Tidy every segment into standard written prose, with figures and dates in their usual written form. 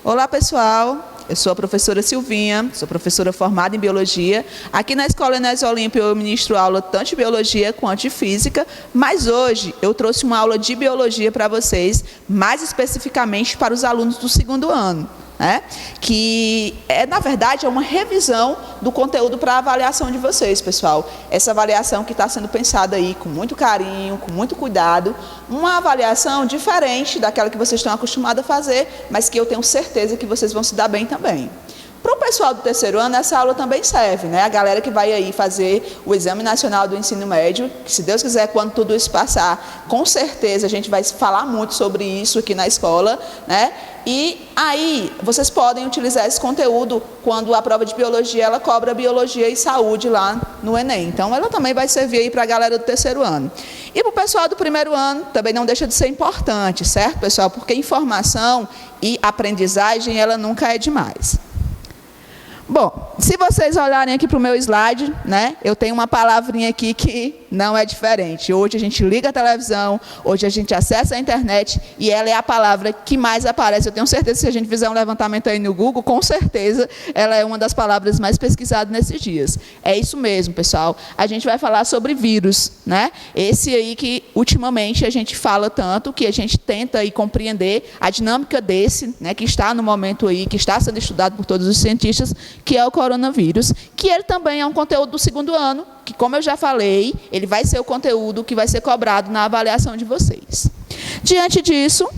Olá, pessoal. Eu sou a professora Silvinha, sou professora formada em Biologia. Aqui na Escola Enésio Olímpio eu ministro aula tanto de Biologia quanto de Física, mas hoje eu trouxe uma aula de Biologia para vocês, mais especificamente para os alunos do segundo ano, né? Que, na verdade, é uma revisão do conteúdo para a avaliação de vocês, pessoal. Essa avaliação que está sendo pensada aí com muito carinho, com muito cuidado, uma avaliação diferente daquela que vocês estão acostumados a fazer, mas que eu tenho certeza que vocês vão se dar bem também. Para o pessoal do terceiro ano, essa aula também serve, né? A galera que vai aí fazer o Exame Nacional do Ensino Médio, que, se Deus quiser, quando tudo isso passar, com certeza a gente vai falar muito sobre isso aqui na escola, né? E aí, vocês podem utilizar esse conteúdo quando a prova de Biologia, ela cobra Biologia e Saúde lá no Enem. Então, ela também vai servir aí para a galera do terceiro ano. E para o pessoal do primeiro ano, também não deixa de ser importante, certo, pessoal? Porque informação e aprendizagem, ela nunca é demais. Bom, se vocês olharem aqui para o meu slide, né, eu tenho uma palavrinha aqui que não é diferente. Hoje a gente liga a televisão, hoje a gente acessa a internet e ela é a palavra que mais aparece. Eu tenho certeza que se a gente fizer um levantamento aí no Google, com certeza ela é uma das palavras mais pesquisadas nesses dias. É isso mesmo, pessoal. A gente vai falar sobre vírus, né? Esse aí que ultimamente a gente fala tanto, que a gente tenta aí compreender a dinâmica desse, né, que está no momento aí, que está sendo estudado por todos os cientistas, que é o coronavírus, que ele também é um conteúdo do segundo ano, que, como eu já falei, ele vai ser o conteúdo que vai ser cobrado na avaliação de vocês. Diante disso,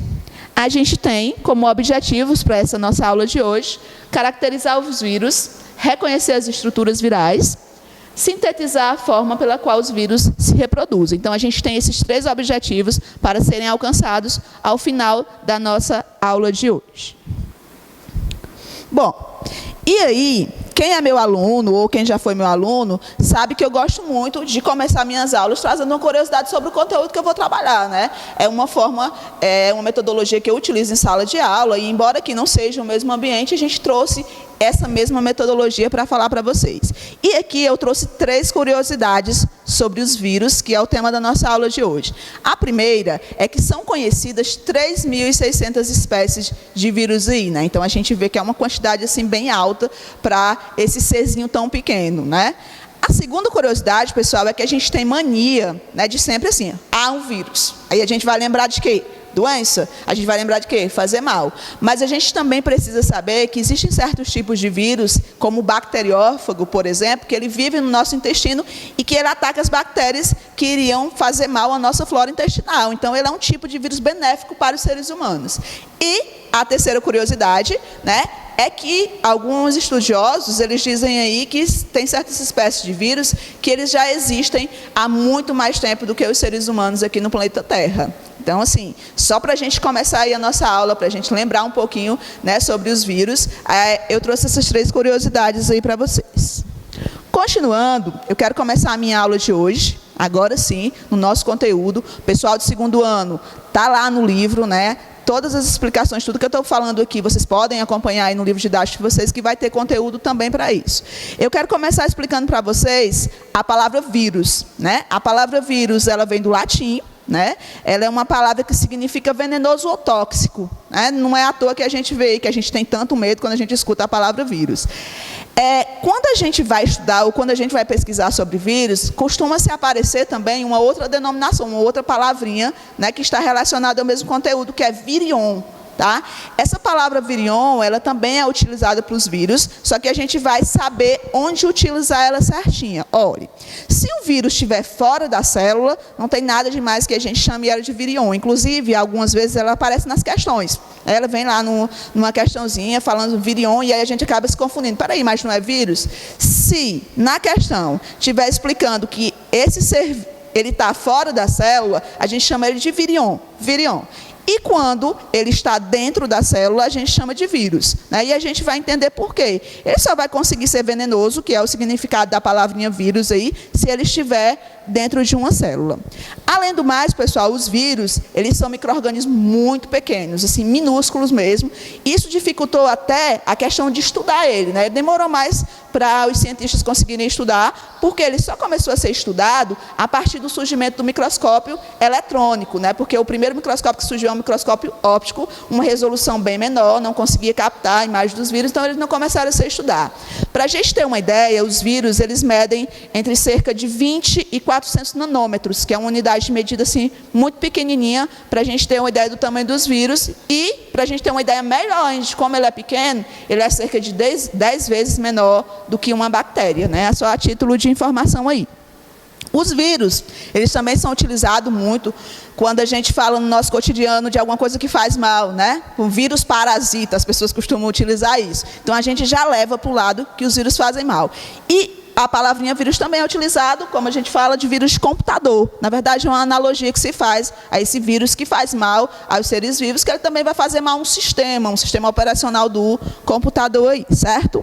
a gente tem como objetivos para essa nossa aula de hoje, caracterizar os vírus, reconhecer as estruturas virais, sintetizar a forma pela qual os vírus se reproduzem. Então, a gente tem esses 3 objetivos para serem alcançados ao final da nossa aula de hoje. Bom, e aí, quem é meu aluno, ou quem já foi meu aluno, sabe que eu gosto muito de começar minhas aulas trazendo uma curiosidade sobre o conteúdo que eu vou trabalhar, né? É uma metodologia que eu utilizo em sala de aula, e embora aqui não seja o mesmo ambiente, a gente trouxe essa mesma metodologia para falar para vocês. E aqui eu trouxe 3 curiosidades sobre os vírus, que é o tema da nossa aula de hoje. A primeira é que são conhecidas 3.600 espécies de vírus aí, né? Então a gente vê que é uma quantidade assim bem alta para esse serzinho tão pequeno, né? A segunda curiosidade, pessoal, é que a gente tem mania, né, de sempre assim, há um vírus. Aí a gente vai lembrar de quê? Doença, a gente vai lembrar de quê? Fazer mal. Mas a gente também precisa saber que existem certos tipos de vírus, como o bacteriófago, por exemplo, que ele vive no nosso intestino e que ele ataca as bactérias que iriam fazer mal à nossa flora intestinal. Então, ele é um tipo de vírus benéfico para os seres humanos. E a terceira curiosidade, né, é que alguns estudiosos, eles dizem aí que tem certas espécies de vírus que eles já existem há muito mais tempo do que os seres humanos aqui no planeta Terra. Então, assim, só para a gente começar aí a nossa aula, para a gente lembrar um pouquinho, né, sobre os vírus, eu trouxe essas 3 curiosidades aí para vocês. Continuando, eu quero começar a minha aula de hoje, agora sim, no nosso conteúdo. O pessoal do segundo ano está lá no livro, né? Todas as explicações, tudo que eu estou falando aqui, vocês podem acompanhar aí no livro didático de vocês, que vai ter conteúdo também para isso. Eu quero começar explicando para vocês a palavra vírus, né? A palavra vírus, ela vem do latim, né? Ela é uma palavra que significa venenoso ou tóxico, né? Não é à toa que a gente vê, que a gente tem tanto medo quando a gente escuta a palavra vírus. Quando a gente vai estudar ou quando a gente vai pesquisar sobre vírus, costuma-se aparecer também uma outra denominação, uma outra palavrinha, né, que está relacionada ao mesmo conteúdo, que é virion. Tá? Essa palavra virion, ela também é utilizada para os vírus, só que a gente vai saber onde utilizar ela certinha. Olha, se o vírus estiver fora da célula, não tem nada de mais que a gente chame ela de virion. Inclusive, algumas vezes ela aparece nas questões. Ela vem lá numa questãozinha falando virion, e aí a gente acaba se confundindo. Peraí, mas não é vírus? Se na questão estiver explicando que ele está fora da célula, a gente chama ele de virion. E quando ele está dentro da célula, a gente chama de vírus, né? E a gente vai entender por quê. Ele só vai conseguir ser venenoso, que é o significado da palavrinha vírus aí, se ele estiver dentro de uma célula. Além do mais, pessoal, os vírus, eles são micro-organismos muito pequenos, assim, minúsculos mesmo. Isso dificultou até a questão de estudar ele, né? Demorou mais para os cientistas conseguirem estudar, porque ele só começou a ser estudado a partir do surgimento do microscópio eletrônico, né? Porque o primeiro microscópio que surgiu é um microscópio óptico, uma resolução bem menor, não conseguia captar a imagem dos vírus, então eles não começaram a ser estudados. Para a gente ter uma ideia, os vírus, eles medem entre cerca de 20 e 400 nanômetros, que é uma unidade de medida assim, muito pequenininha, para a gente ter uma ideia do tamanho dos vírus. E, para a gente ter uma ideia melhor de como ele é pequeno, ele é cerca de 10 vezes menor do que uma bactéria, né? Só a título de informação aí. Os vírus, eles também são utilizados muito quando a gente fala no nosso cotidiano de alguma coisa que faz mal, né? O vírus parasita, as pessoas costumam utilizar isso. Então, a gente já leva para o lado que os vírus fazem mal. E a palavrinha vírus também é utilizado, como a gente fala, de vírus de computador. Na verdade, é uma analogia que se faz a esse vírus que faz mal aos seres vivos, que ele também vai fazer mal a um sistema operacional do computador aí, certo?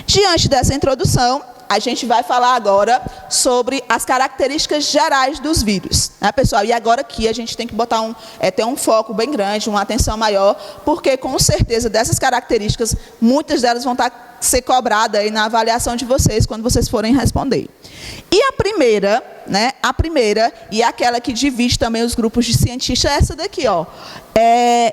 Diante dessa introdução, a gente vai falar agora sobre as características gerais dos vírus, né, pessoal? E agora aqui a gente tem que botar ter um foco bem grande, uma atenção maior, porque com certeza dessas características, muitas delas vão ser cobradas aí na avaliação de vocês, quando vocês forem responder. E a primeira, né, e aquela que divide também os grupos de cientistas, é essa daqui, ó.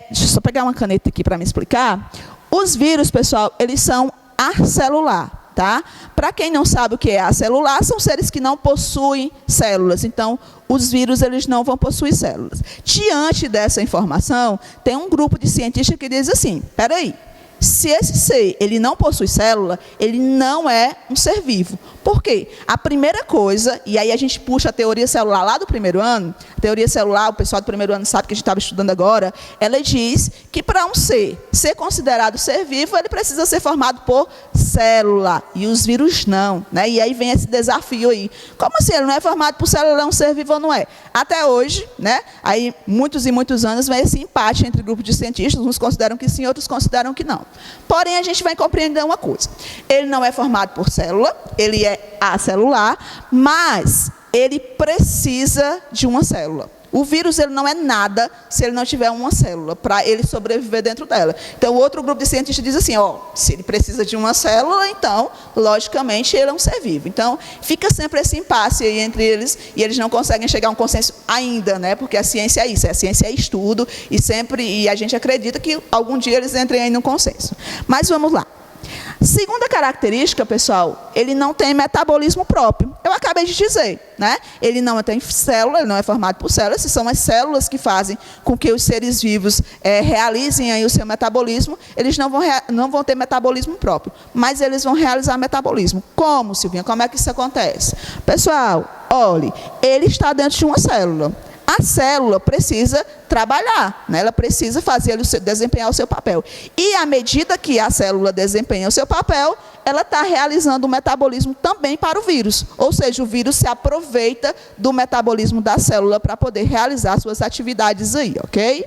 Deixa eu só pegar uma caneta aqui para me explicar. Os vírus, pessoal, eles são acelular. Tá? Para quem não sabe o que é acelular, são seres que não possuem células. Então, os vírus eles não vão possuir células. Diante dessa informação, tem um grupo de cientistas que diz assim, espera aí, se esse ser ele não possui célula, ele não é um ser vivo. Por quê? A primeira coisa, e aí a gente puxa a teoria celular lá do primeiro ano, a teoria celular, o pessoal do primeiro ano sabe que a gente estava estudando agora, ela diz que para um ser considerado ser vivo, ele precisa ser formado por célula, e os vírus não, né? E aí vem esse desafio aí. Como assim? Ele não é formado por célula, ele é um ser vivo ou não é? Até hoje, né? Aí muitos e muitos anos vem esse empate entre grupos de cientistas, uns consideram que sim, outros consideram que não. Porém, a gente vai compreender uma coisa. Ele não é formado por célula, ele é acelular, mas ele precisa de uma célula. O vírus ele não é nada se ele não tiver uma célula, para ele sobreviver dentro dela. Então, o outro grupo de cientistas diz assim, ó, se ele precisa de uma célula, então, logicamente, ele é um ser vivo. Então, fica sempre esse impasse aí entre eles, e eles não conseguem chegar a um consenso ainda, né? Porque a ciência é isso, a ciência é estudo, e a gente acredita que algum dia eles entrem aí num consenso. Mas vamos lá. Segunda característica, pessoal, ele não tem metabolismo próprio. Eu acabei de dizer, né? Ele não tem célula, ele não é formado por células, são as células que fazem com que os seres vivos realizem aí o seu metabolismo. Eles não vão ter metabolismo próprio, mas eles vão realizar metabolismo. Como, Silvinha? Como é que isso acontece? Pessoal, olhe, ele está dentro de uma célula. A célula precisa trabalhar, né? Ela precisa desempenhar o seu papel. E à medida que a célula desempenha o seu papel, ela está realizando o metabolismo também para o vírus. Ou seja, o vírus se aproveita do metabolismo da célula para poder realizar suas atividades aí, ok?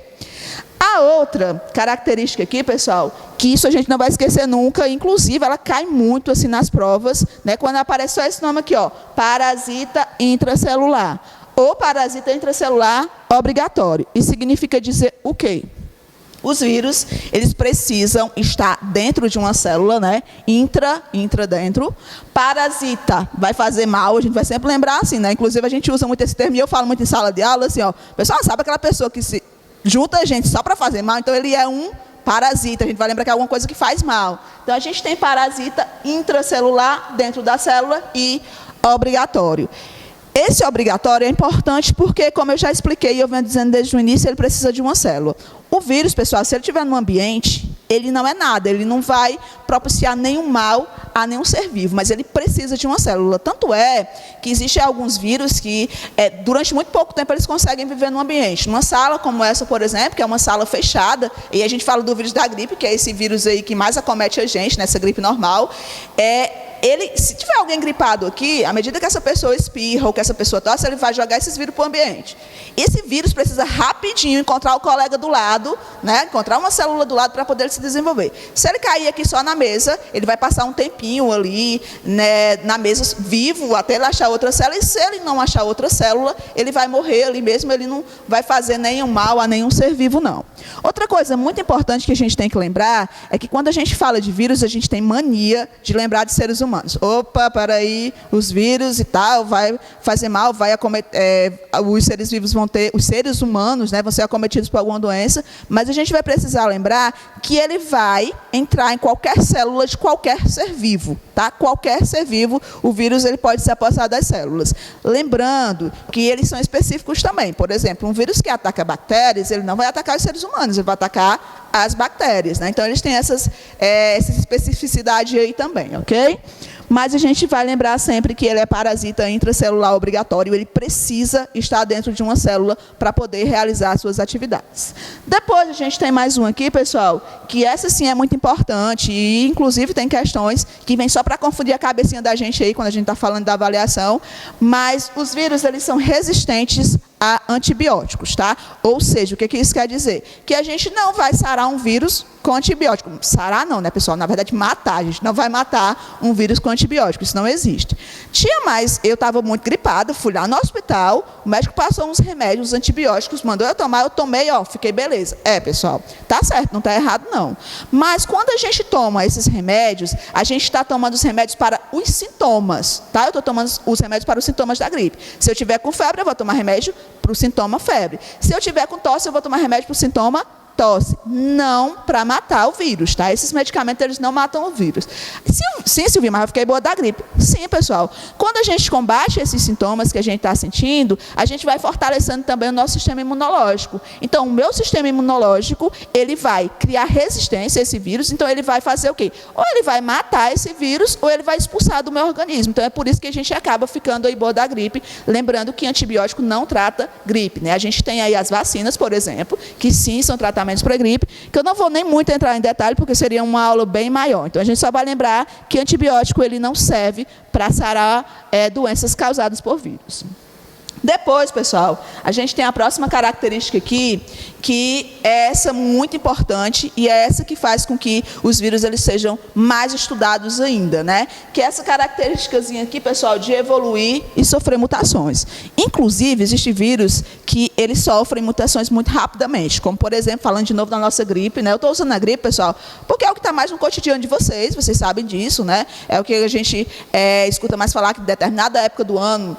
A outra característica aqui, pessoal, que isso a gente não vai esquecer nunca, inclusive ela cai muito assim nas provas, né? Quando aparece só esse nome aqui, ó, parasita intracelular. Ou parasita intracelular obrigatório. Isso significa dizer o quê? Os vírus, eles precisam estar dentro de uma célula, né? Intra dentro. Parasita vai fazer mal, a gente vai sempre lembrar assim, né? Inclusive, a gente usa muito esse termo, e eu falo muito em sala de aula, assim, ó. Pessoal, sabe aquela pessoa que se junta a gente só para fazer mal? Então, ele é um parasita, a gente vai lembrar que é alguma coisa que faz mal. Então, a gente tem parasita intracelular dentro da célula e obrigatório. Esse obrigatório é importante porque, como eu já expliquei, eu venho dizendo desde o início, ele precisa de uma célula. O vírus, pessoal, se ele estiver no ambiente, ele não é nada, ele não vai propiciar nenhum mal a nenhum ser vivo, mas ele precisa de uma célula. Tanto é que existem alguns vírus que, durante muito pouco tempo, eles conseguem viver no ambiente. Numa sala como essa, por exemplo, que é uma sala fechada, e a gente fala do vírus da gripe, que é esse vírus aí que mais acomete a gente, nessa gripe normal, se tiver alguém gripado aqui, à medida que essa pessoa espirra ou que essa pessoa tosse, ele vai jogar esses vírus para o ambiente. Esse vírus precisa rapidinho encontrar o colega do lado, né? Encontrar uma célula do lado para poder se desenvolver. Se ele cair aqui só na mesa, ele vai passar um tempinho ali, né, na mesa vivo até ele achar outra célula, e se ele não achar outra célula, ele vai morrer ali mesmo, ele não vai fazer nenhum mal a nenhum ser vivo, não. Outra coisa muito importante que a gente tem que lembrar é que quando a gente fala de vírus, a gente tem mania de lembrar de seres humanos. Opa, peraí, os vírus e tal, vai fazer mal, vai acometer, os seres vivos vão ter, os seres humanos, né, vão ser acometidos por alguma doença, mas a gente vai precisar lembrar que ele vai entrar em qualquer célula de qualquer ser vivo, tá? Qualquer ser vivo, o vírus ele pode se apossar das células. Lembrando que eles são específicos também. Por exemplo, um vírus que ataca bactérias, ele não vai atacar os seres humanos, ele vai atacar as bactérias, né? Então, eles têm essa especificidade aí também, ok? Mas a gente vai lembrar sempre que ele é parasita intracelular obrigatório, ele precisa estar dentro de uma célula para poder realizar suas atividades. Depois, a gente tem mais um aqui, pessoal, que essa sim é muito importante, e inclusive tem questões que vêm só para confundir a cabecinha da gente aí, quando a gente está falando da avaliação, mas os vírus, eles são resistentes a antibióticos, tá? Ou seja, o que isso quer dizer? Que a gente não vai sarar um vírus com antibiótico. Sarar não, né, pessoal? Na verdade, matar. A gente não vai matar um vírus com antibiótico. Isso não existe. Eu estava muito gripada, fui lá no hospital, o médico passou uns remédios, uns antibióticos, mandou eu tomar, eu tomei, fiquei beleza. Pessoal, tá certo, não está errado, não. Mas quando a gente toma esses remédios, a gente está tomando os remédios para os sintomas, tá? Eu estou tomando os remédios para os sintomas da gripe. Se eu tiver com febre, eu vou tomar remédio para o sintoma febre. Se eu tiver com tosse, eu vou tomar remédio para o sintoma tosse, não para matar o vírus, tá? Esses medicamentos, eles não matam o vírus. Sim, Silvia, mas eu fiquei boa da gripe. Sim, pessoal. Quando a gente combate esses sintomas que a gente está sentindo, a gente vai fortalecendo também o nosso sistema imunológico. Então, o meu sistema imunológico, ele vai criar resistência a esse vírus, então ele vai fazer o quê? Ou ele vai matar esse vírus, ou ele vai expulsar do meu organismo. Então, é por isso que a gente acaba ficando aí boa da gripe, lembrando que antibiótico não trata gripe, né? A gente tem aí as vacinas, por exemplo, que sim, são tratamentos para gripe, que eu não vou nem muito entrar em detalhe, porque seria uma aula bem maior. Então, a gente só vai lembrar que antibiótico ele não serve para sarar doenças causadas por vírus. Depois, pessoal, a gente tem a próxima característica aqui, que é essa muito importante, e é essa que faz com que os vírus eles sejam mais estudados ainda, né? Que é essa característicazinha aqui, pessoal, de evoluir e sofrer mutações. Inclusive, existem vírus que eles sofrem mutações muito rapidamente, como, por exemplo, falando de novo da nossa gripe, né? Eu estou usando a gripe, pessoal, porque é o que está mais no cotidiano de vocês sabem disso, né? É o que a gente escuta mais falar, que em determinada época do ano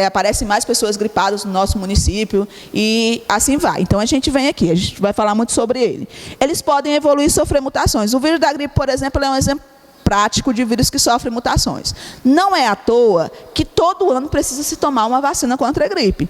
aparecem mais pessoas gripadas no nosso município, e assim vai. Então, a gente vem aqui, a gente vai falar muito sobre ele. Eles podem evoluir e sofrer mutações. O vírus da gripe, por exemplo, é um exemplo prático de vírus que sofrem mutações. Não é à toa que todo ano precisa se tomar uma vacina contra a gripe.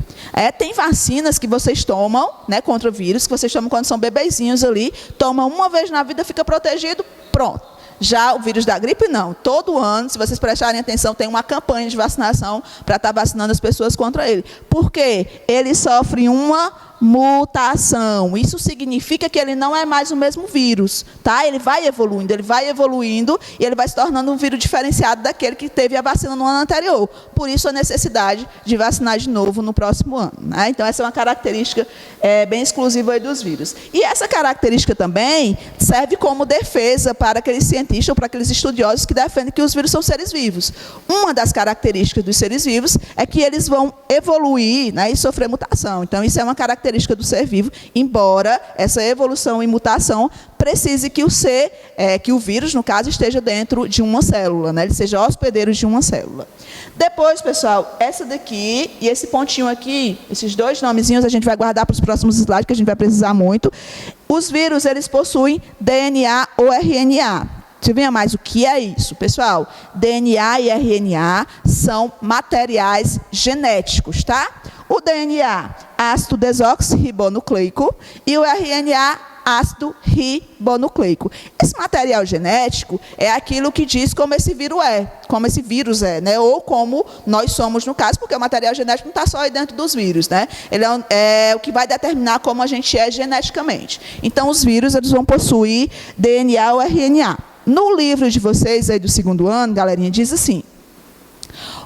Tem vacinas que vocês tomam, né, contra vírus, que vocês tomam quando são bebezinhos ali, tomam uma vez na vida, fica protegido, pronto. Já o vírus da gripe, não. Todo ano, se vocês prestarem atenção, tem uma campanha de vacinação para estar vacinando as pessoas contra ele. Por quê? Ele sofre uma mutação. Isso significa que ele não é mais o mesmo vírus, tá? Ele vai evoluindo e ele vai se tornando um vírus diferenciado daquele que teve a vacina no ano anterior. Por isso a necessidade de vacinar de novo no próximo ano, né? Então essa é uma característica bem exclusiva aí dos vírus. E essa característica também serve como defesa para aqueles cientistas ou para aqueles estudiosos que defendem que os vírus são seres vivos. Uma das características dos seres vivos é que eles vão evoluir, né, e sofrer mutação. Então isso é uma característica do ser vivo, embora essa evolução e mutação precise que o vírus, no caso, esteja dentro de uma célula, né? Ele seja hospedeiro de uma célula. Depois, pessoal, essa daqui e esse pontinho aqui, esses dois nomezinhos a gente vai guardar para os próximos slides, que a gente vai precisar muito. Os vírus, eles possuem DNA ou RNA. Você vê mais o que é isso, pessoal? DNA e RNA são materiais genéticos, tá? O DNA, ácido desoxirribonucleico, e o RNA, ácido ribonucleico. Esse material genético é aquilo que diz como esse vírus é, né? Ou como nós somos no caso, porque o material genético não está só aí dentro dos vírus, né? Ele é o que vai determinar como a gente é geneticamente. Então, os vírus eles vão possuir DNA ou RNA. no livro de vocês aí do 2º ano, galerinha, diz assim: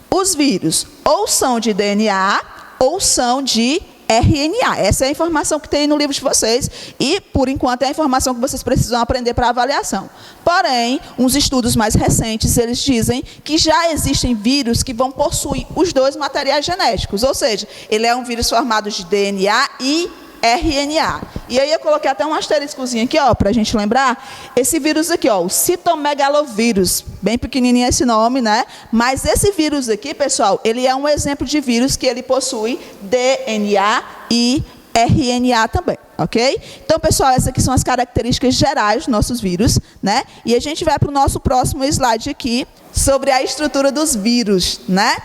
os vírus ou são de DNA ou são de RNA. Essa é a informação que tem no livro de vocês e, por enquanto, é a informação que vocês precisam aprender para avaliação. Porém, uns estudos mais recentes, eles dizem que já existem vírus que vão possuir os dois materiais genéticos, ou seja, ele é um vírus formado de DNA e RNA. E aí eu coloquei até um asteriscozinho aqui, ó, para a gente lembrar, esse vírus aqui, ó, o citomegalovírus, bem pequenininho esse nome, né? Mas esse vírus aqui, pessoal, ele é um exemplo de vírus que ele possui DNA e RNA também, ok? Então, pessoal, essas aqui são as características gerais dos nossos vírus, né? E a gente vai para o nosso próximo slide aqui, sobre a estrutura dos vírus, né?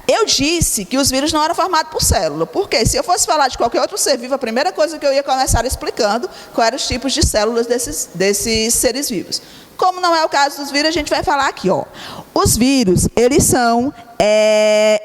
Eu disse que os vírus não eram formados por célula. Por quê? Se eu fosse falar de qualquer outro ser vivo, a primeira coisa que eu ia começar explicando quais eram os tipos de células desses seres vivos. Como não é o caso dos vírus, a gente vai falar aqui, ó. Os vírus, eles são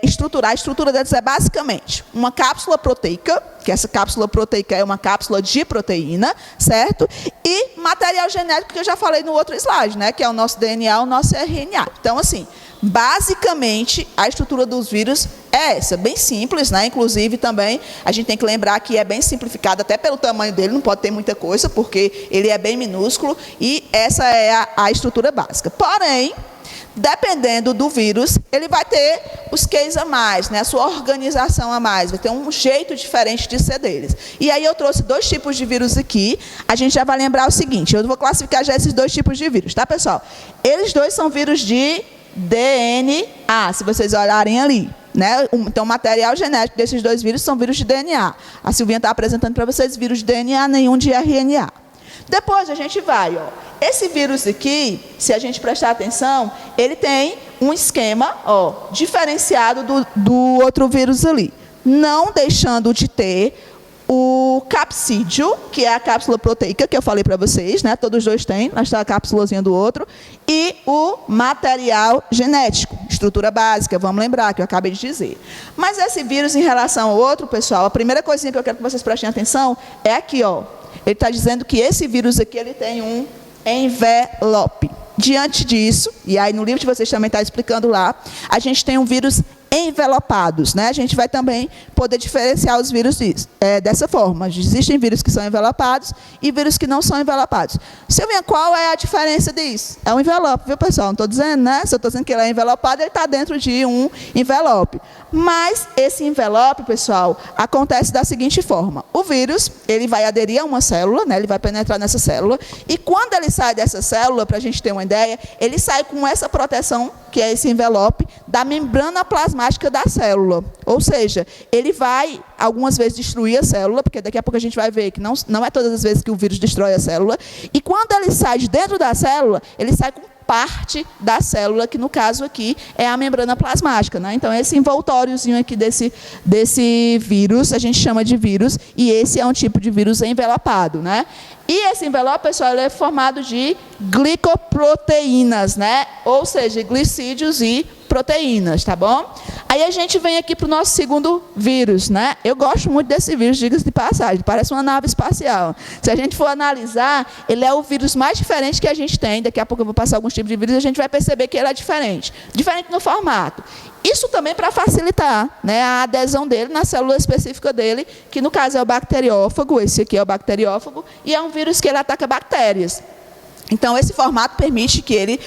estruturais. A estrutura deles é basicamente uma cápsula proteica, que essa cápsula proteica é uma cápsula de proteína, certo? E material genético, que eu já falei no outro slide, né? Que é o nosso DNA, o nosso RNA. Então, assim, basicamente, a estrutura dos vírus é essa, bem simples, né? Inclusive, também, a gente tem que lembrar que é bem simplificado, até pelo tamanho dele, não pode ter muita coisa, porque ele é bem minúsculo, e essa é a estrutura básica. Porém, dependendo do vírus, ele vai ter os Qs a mais, né? A sua organização a mais, vai ter um jeito diferente de ser deles. E aí eu trouxe 2 tipos de vírus aqui, a gente já vai lembrar o seguinte, eu vou classificar já esses 2 tipos de vírus, tá, pessoal? Eles 2 são vírus de DNA, se vocês olharem ali, né? Então, o material genético desses 2 vírus são vírus de DNA. A Silvinha está apresentando para vocês vírus de DNA, nenhum de RNA. Depois a gente vai, ó. Esse vírus aqui, se a gente prestar atenção, ele tem um esquema, ó, diferenciado do outro vírus ali, não deixando de ter o capsídeo, que é a cápsula proteica que eu falei para vocês, né? Todos os 2 têm, lá está a cápsulazinha do outro, e o material genético, estrutura básica, vamos lembrar, que eu acabei de dizer. Mas esse vírus, em relação ao outro, pessoal, a primeira coisinha que eu quero que vocês prestem atenção é aqui, ó. Ele está dizendo que esse vírus aqui, ele tem um envelope. Diante disso, e aí no livro de vocês também está explicando lá, a gente tem um vírus envelopados, né? A gente vai também poder diferenciar os vírus dessa forma. Existem vírus que são envelopados e vírus que não são envelopados. Silvinha, qual é a diferença disso? É um envelope, viu, pessoal? Não estou dizendo, né? Se eu estou dizendo que ele é envelopado, ele está dentro de um envelope. Mas esse envelope, pessoal, acontece da seguinte forma. O vírus, ele vai aderir a uma célula, né? Ele vai penetrar nessa célula, e quando ele sai dessa célula, para a gente ter uma ideia, ele sai com essa proteção, que é esse envelope, da membrana plasmática da célula. Ou seja, ele vai, algumas vezes, destruir a célula, porque daqui a pouco a gente vai ver que não é todas as vezes que o vírus destrói a célula, e quando ele sai de dentro da célula, ele sai com parte da célula, que no caso aqui é a membrana plasmática, né? Então, esse envoltóriozinho aqui desse vírus, a gente chama de vírus, e esse é um tipo de vírus envelopado, né? E esse envelope, pessoal, ele é formado de glicoproteínas, né? Ou seja, glicídios e proteínas, tá bom? Aí a gente vem aqui para o nosso segundo vírus, né? Eu gosto muito desse vírus, diga-se de passagem, parece uma nave espacial. Se a gente for analisar, ele é o vírus mais diferente que a gente tem. Daqui a pouco eu vou passar alguns tipos de vírus e a gente vai perceber que ele é diferente. Diferente no formato. Isso também para facilitar, né, a adesão dele na célula específica dele, que no caso é o bacteriófago, esse aqui é o bacteriófago, e é um vírus que ele ataca bactérias. Então, esse formato permite que ele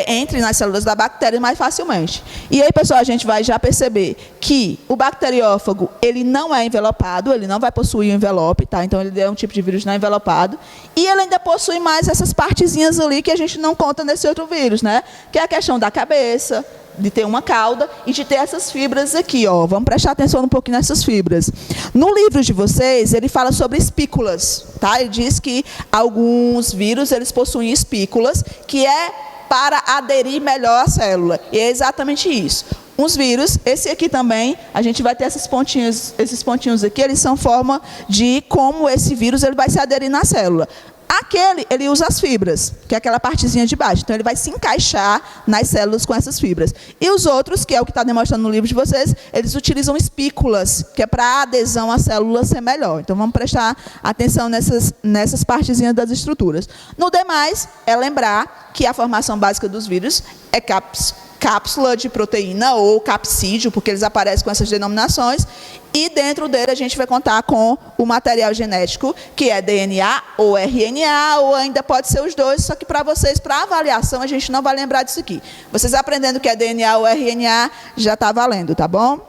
entre nas células da bactéria mais facilmente. E aí, pessoal, a gente vai já perceber que o bacteriófago, ele não é envelopado, ele não vai possuir um envelope, tá? Então, ele é um tipo de vírus não envelopado. E ele ainda possui mais essas partezinhas ali que a gente não conta nesse outro vírus, né? Que é a questão da cabeça, de ter uma cauda e de ter essas fibras aqui, ó. Vamos prestar atenção um pouquinho nessas fibras. No livro de vocês, ele fala sobre espículas, tá? Ele diz que alguns vírus, eles possuem espículas, que é para aderir melhor à célula. E é exatamente isso. Uns vírus, esse aqui também, a gente vai ter esses pontinhos aqui, eles são forma de como esse vírus ele vai se aderir na célula. Aquele, ele usa as fibras, que é aquela partezinha de baixo. Então, ele vai se encaixar nas células com essas fibras. E os outros, que é o que está demonstrando no livro de vocês, eles utilizam espículas, que é para a adesão à célula ser melhor. Então, vamos prestar atenção nessas partezinhas das estruturas. No demais, é lembrar que a formação básica dos vírus é cápsula de proteína ou capsídeo, porque eles aparecem com essas denominações, e dentro dele a gente vai contar com o material genético, que é DNA ou RNA, ou ainda pode ser os dois, só que para vocês, para avaliação, a gente não vai lembrar disso aqui. Vocês aprendendo que é DNA ou RNA, já está valendo, tá bom?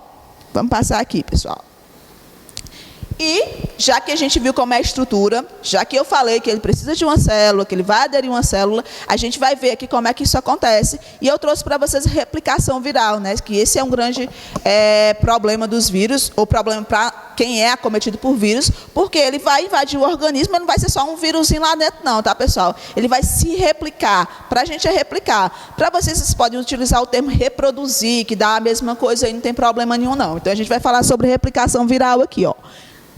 Vamos passar aqui, pessoal. E, já que a gente viu como é a estrutura, já que eu falei que ele precisa de uma célula, que ele vai aderir a uma célula, a gente vai ver aqui como é que isso acontece. E eu trouxe para vocês replicação viral, né? Que esse é um grande problema dos vírus, ou problema para quem é acometido por vírus, porque ele vai invadir o organismo, ele não vai ser só um vírusinho lá dentro não, tá, pessoal? Ele vai se replicar. Para a gente é replicar. Para vocês podem utilizar o termo reproduzir, que dá a mesma coisa e não tem problema nenhum, não. Então, a gente vai falar sobre replicação viral aqui, ó.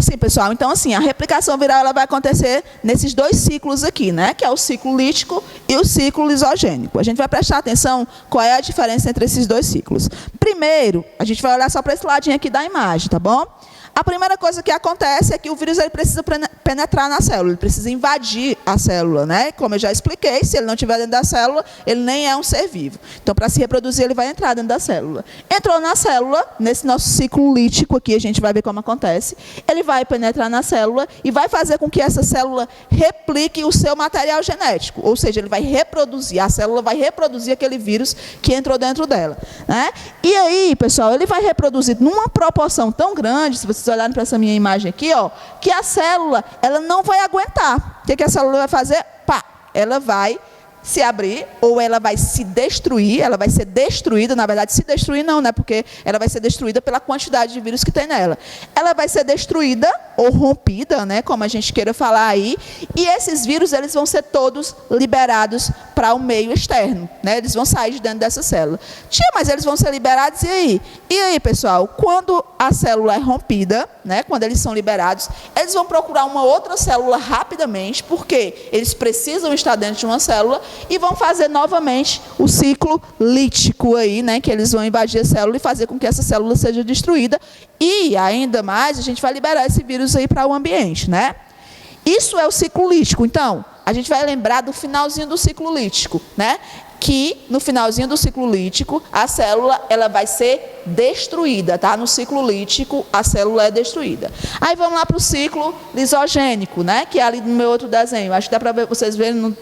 Sim, pessoal. Então, assim, a replicação viral ela vai acontecer nesses dois ciclos aqui, né? Que é o ciclo lítico e o ciclo lisogênico. A gente vai prestar atenção qual é a diferença entre esses dois ciclos. Primeiro, a gente vai olhar só para esse ladinho aqui da imagem, tá bom? A primeira coisa que acontece é que o vírus ele precisa penetrar na célula, ele precisa invadir a célula, né? Como eu já expliquei, se ele não estiver dentro da célula, ele nem é um ser vivo. Então, para se reproduzir, ele vai entrar dentro da célula. Entrou na célula, nesse nosso ciclo lítico aqui, a gente vai ver como acontece. Ele vai penetrar na célula e vai fazer com que essa célula replique o seu material genético. Ou seja, ele vai reproduzir, a célula vai reproduzir aquele vírus que entrou dentro dela, né? E aí, pessoal, ele vai reproduzir numa proporção tão grande, se vocês olharem para essa minha imagem aqui, ó, que a célula ela não vai aguentar. O que a célula vai fazer? Pá, ela vai se abrir, ou ela vai se destruir, ela vai ser destruída, na verdade, se destruir não, né? Porque ela vai ser destruída pela quantidade de vírus que tem nela. Ela vai ser destruída, ou rompida, né? Como a gente queira falar aí, e esses vírus, eles vão ser todos liberados para o meio externo, né? Eles vão sair de dentro dessa célula. Tia, mas eles vão ser liberados, e aí? E aí, pessoal, quando a célula é rompida, né? Quando eles são liberados, eles vão procurar uma outra célula rapidamente, porque eles precisam estar dentro de uma célula, e vão fazer novamente o ciclo lítico aí, né, que eles vão invadir a célula e fazer com que essa célula seja destruída, e ainda mais a gente vai liberar esse vírus aí para o ambiente, né? Isso é o ciclo lítico. Então, a gente vai lembrar do finalzinho do ciclo lítico, né? Que no finalzinho do ciclo lítico, a célula ela vai ser destruída, tá? No ciclo lítico, a célula é destruída. Aí vamos lá para o ciclo lisogênico, né? Que é ali no meu outro desenho. Acho que dá para vocês verem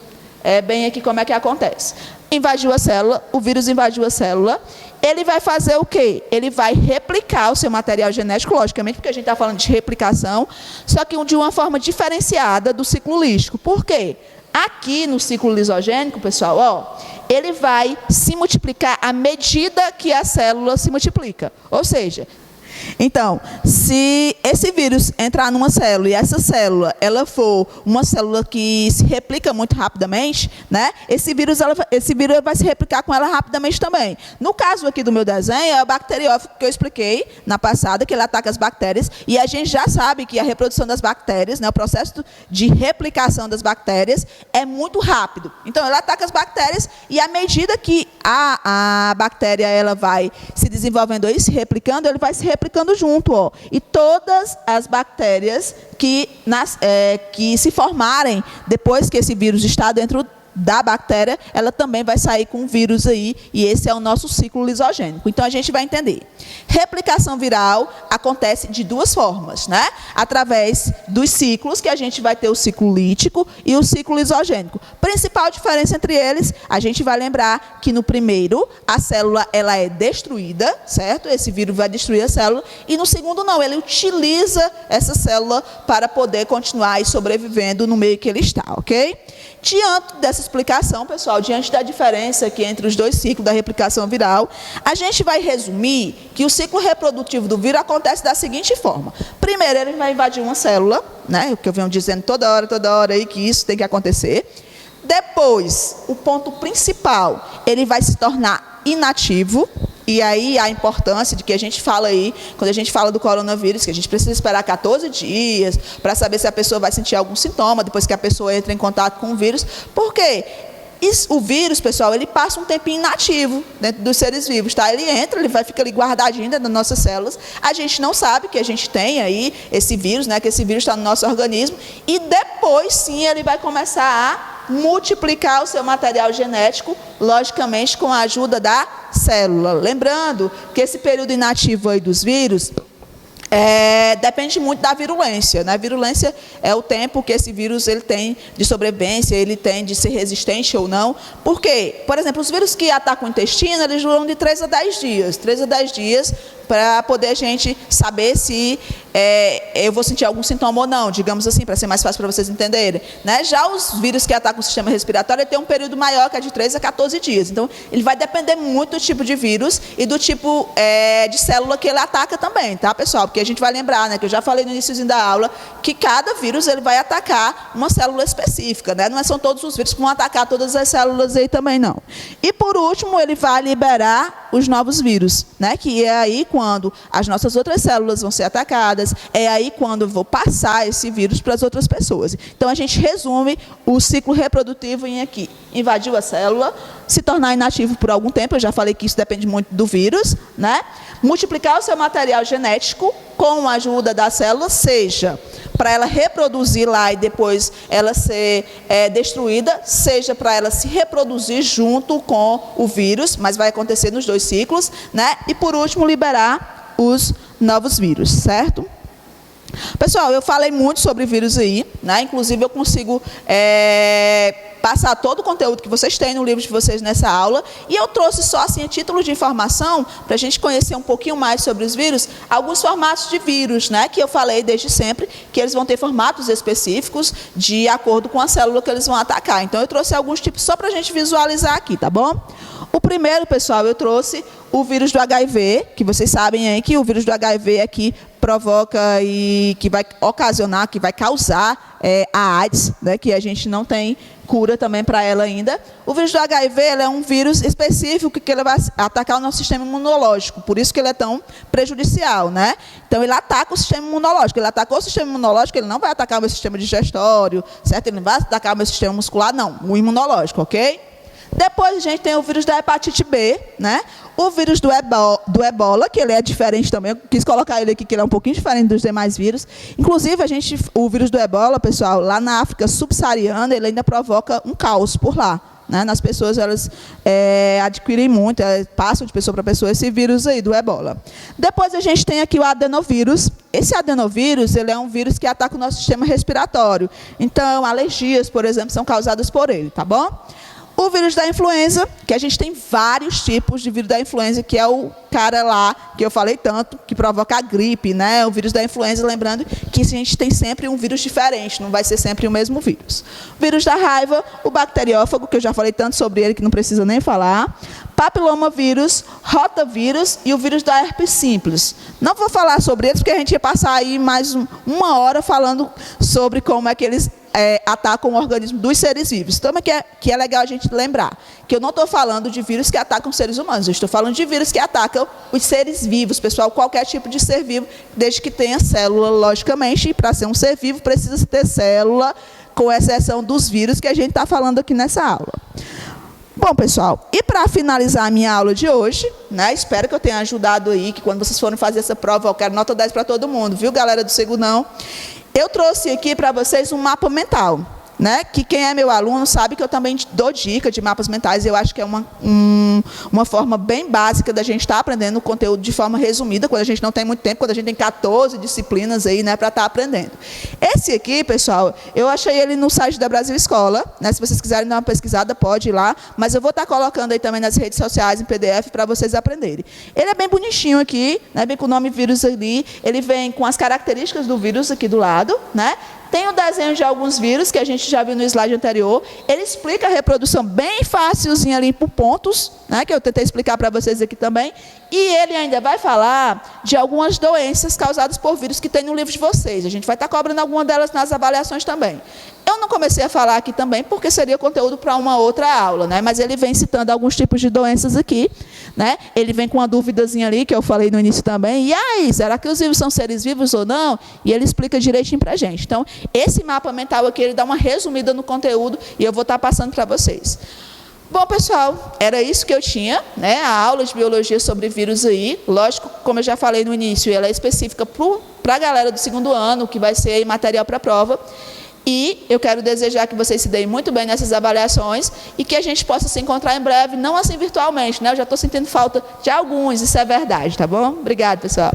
bem aqui como é que acontece. Invadiu a célula, o vírus invadiu a célula, ele vai fazer o quê? Ele vai replicar o seu material genético, logicamente, porque a gente está falando de replicação, só que de uma forma diferenciada do ciclo lítico. Por quê? Aqui no ciclo lisogênico, pessoal, ó, ele vai se multiplicar à medida que a célula se multiplica. Ou seja, então, se esse vírus entrar numa célula e essa célula ela for uma célula que se replica muito rapidamente, né? Esse vírus vai se replicar com ela rapidamente também. No caso aqui do meu desenho, é o bacteriófago que eu expliquei na passada, que ele ataca as bactérias, e a gente já sabe que a reprodução das bactérias, né, o processo de replicação das bactérias é muito rápido. Então, ele ataca as bactérias e à medida que a bactéria ela vai se desenvolvendo e se replicando, ele vai se replicando junto, ó. E todas as bactérias que se formarem depois que esse vírus está dentro da bactéria, ela também vai sair com o vírus aí, e esse é o nosso ciclo lisogênico. Então, a gente vai entender. Replicação viral acontece de duas formas, né? Através dos ciclos, que a gente vai ter o ciclo lítico e o ciclo lisogênico. Principal diferença entre eles, a gente vai lembrar que no primeiro, a célula ela é destruída, certo? Esse vírus vai destruir a célula, e no segundo não, ele utiliza essa célula para poder continuar aí sobrevivendo no meio que ele está, ok? Diante dessa explicação, pessoal, diante da diferença aqui entre os dois ciclos da replicação viral, a gente vai resumir que o ciclo reprodutivo do vírus acontece da seguinte forma. Primeiro, ele vai invadir uma célula, né, o que eu venho dizendo toda hora aí que isso tem que acontecer. Depois, o ponto principal, ele vai se tornar inativo, E aí a importância de que a gente fala aí, quando a gente fala do coronavírus, que a gente precisa esperar 14 dias para saber se a pessoa vai sentir algum sintoma, depois que a pessoa entra em contato com o vírus. Por quê? O vírus, pessoal, ele passa um tempinho inativo dentro dos seres vivos, tá? Ele entra, ele vai ficar ali guardadinho dentro das nossas células. A gente não sabe que a gente tem aí esse vírus, né? Que esse vírus está no nosso organismo. E depois, sim, ele vai começar a multiplicar o seu material genético, logicamente, com a ajuda da célula. Lembrando que esse período inativo aí dos vírus depende muito da virulência, né? A virulência é o tempo que esse vírus ele tem de sobrevivência, ele tem de ser resistente ou não. Por quê? Por exemplo, os vírus que atacam o intestino, eles duram de 3 a 10 dias. 3 a 10 dias para poder a gente saber se eu vou sentir algum sintoma ou não, digamos assim, para ser mais fácil para vocês entenderem, né? Já os vírus que atacam o sistema respiratório, ele tem um período maior, que é de 3 a 14 dias. Então, ele vai depender muito do tipo de vírus e do tipo de célula que ele ataca também, tá, pessoal? Porque a gente vai lembrar, né, que eu já falei no iníciozinho da aula, que cada vírus ele vai atacar uma célula específica, né? Não são todos os vírus que vão atacar todas as células aí também, não. E, por último, ele vai liberar os novos vírus, né? Que é aí quando as nossas outras células vão ser atacadas, é aí quando eu vou passar esse vírus para as outras pessoas. Então, a gente resume o ciclo reprodutivo em aqui. Invadiu a célula, se tornar inativo por algum tempo, eu já falei que isso depende muito do vírus, né? Multiplicar o seu material genético com a ajuda da célula, seja para ela reproduzir lá e depois ela ser destruída, seja para ela se reproduzir junto com o vírus, mas vai acontecer nos dois ciclos, né? E, por último, liberar os novos vírus, certo? Pessoal, eu falei muito sobre vírus aí, né? Inclusive eu consigo passar todo o conteúdo que vocês têm no livro de vocês nessa aula, e eu trouxe só assim a título de informação, para a gente conhecer um pouquinho mais sobre os vírus, alguns formatos de vírus, né? Que eu falei desde sempre, que eles vão ter formatos específicos de acordo com a célula que eles vão atacar. Então eu trouxe alguns tipos só para a gente visualizar aqui, tá bom? O primeiro, pessoal, eu trouxe o vírus do HIV, que vocês sabem aí que o vírus do HIV aqui provoca e que vai ocasionar, que vai causar a AIDS, né, que a gente não tem cura também para ela ainda. O vírus do HIV ele é um vírus específico que ele vai atacar o nosso sistema imunológico, por isso que ele é tão prejudicial, né? Então, ele ataca o sistema imunológico. Ele atacou o sistema imunológico, ele não vai atacar o meu sistema digestório, certo? Ele não vai atacar o meu sistema muscular, não, o imunológico, ok? Depois a gente tem o vírus da hepatite B, né? O vírus do ebola, que ele é diferente também, eu quis colocar ele aqui, que ele é um pouquinho diferente dos demais vírus. Inclusive, o vírus do ebola, pessoal, lá na África subsaariana, ele ainda provoca um caos por lá, né? Nas pessoas, elas adquirem muito, passam de pessoa para pessoa esse vírus aí do ebola. Depois a gente tem aqui o adenovírus. Esse adenovírus, ele é um vírus que ataca o nosso sistema respiratório. Então, alergias, por exemplo, são causadas por ele, tá bom? O vírus da influenza, que a gente tem vários tipos de vírus da influenza, que é o cara lá, que eu falei tanto, que provoca a gripe, né? O vírus da influenza, lembrando que a gente tem sempre um vírus diferente, não vai ser sempre o mesmo vírus. O vírus da raiva, o bacteriófago, que eu já falei tanto sobre ele, que não precisa nem falar. Papilomavírus, rotavírus e o vírus da herpes simples. Não vou falar sobre eles, porque a gente ia passar aí mais uma hora falando sobre como é que eles atacam o organismo dos seres vivos. Então, que é legal a gente lembrar que eu não estou falando de vírus que atacam seres humanos, eu estou falando de vírus que atacam os seres vivos, pessoal, qualquer tipo de ser vivo, desde que tenha célula, logicamente, e para ser um ser vivo precisa ter célula, com exceção dos vírus que a gente está falando aqui nessa aula. Bom, pessoal, e para finalizar a minha aula de hoje, né, espero que eu tenha ajudado aí, que quando vocês forem fazer essa prova, eu quero nota 10 para todo mundo, viu, galera do Segundão? Eu trouxe aqui para vocês um mapa mental, né? Que quem é meu aluno sabe que eu também dou dica de mapas mentais. Eu acho que é uma forma bem básica da gente estar aprendendo o conteúdo de forma resumida, quando a gente não tem muito tempo, quando a gente tem 14 disciplinas aí, né, para estar aprendendo. Esse aqui, pessoal, eu achei ele no site da Brasil Escola, né? Se vocês quiserem dar uma pesquisada, pode ir lá, mas eu vou estar colocando aí também nas redes sociais em PDF para vocês aprenderem. Ele é bem bonitinho aqui, né? Bem com o nome vírus ali, ele vem com as características do vírus aqui do lado, né? Tem o desenho de alguns vírus, que a gente já viu no slide anterior. Ele explica a reprodução bem facilzinha ali por pontos, né, que eu tentei explicar para vocês aqui também. E ele ainda vai falar de algumas doenças causadas por vírus que tem no livro de vocês. A gente vai estar cobrando alguma delas nas avaliações também. Eu não comecei a falar aqui também, porque seria conteúdo para uma outra aula, né? Mas ele vem citando alguns tipos de doenças aqui, né? Ele vem com uma duvidazinha ali, que eu falei no início também. E aí, será que os vivos são seres vivos ou não? E ele explica direitinho para a gente. Então, esse mapa mental aqui, ele dá uma resumida no conteúdo, e eu vou estar passando para vocês. Bom, pessoal, era isso que eu tinha, né? A aula de biologia sobre vírus aí. Lógico, como eu já falei no início, ela é específica para a galera do segundo ano, que vai ser aí material para a prova. E eu quero desejar que vocês se deem muito bem nessas avaliações e que a gente possa se encontrar em breve, não assim virtualmente, né? Eu já estou sentindo falta de alguns, isso é verdade, tá bom? Obrigada, pessoal.